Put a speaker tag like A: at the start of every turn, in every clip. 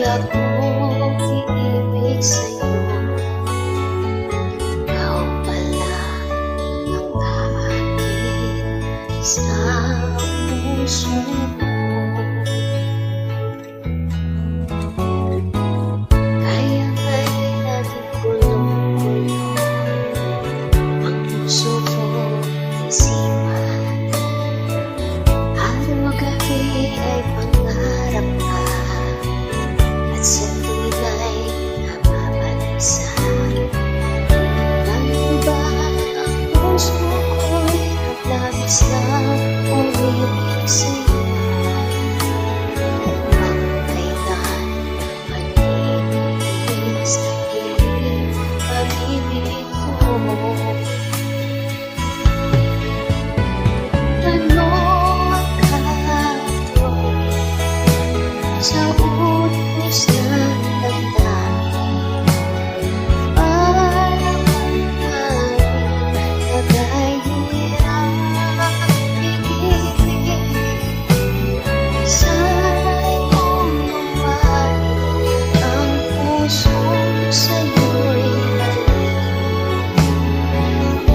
A: akong iibig sa'yo. Ikaw pala ang aakin sa puso ko. Kaya nga'y laging gulong-gulong ang puso ko, isipan. Araw-gabi ay pangarap ka, at sa tuwid ay nababalisa. Bakit ba ang puso ko'y labis na umiibig sa'yo? Ang kailan maninis hiling pag-ibig ko. Ano ang katuloy sa utos ng damdamin? Para kung tagay hirap pag-ibig. Sana'y kung mawari ang puso sa'yo'y balik.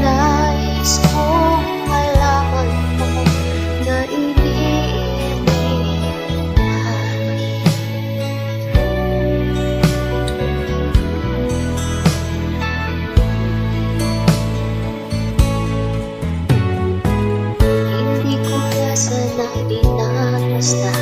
A: Nais kong malaman mo na iniibig ka. Hindi ko na sana binabasta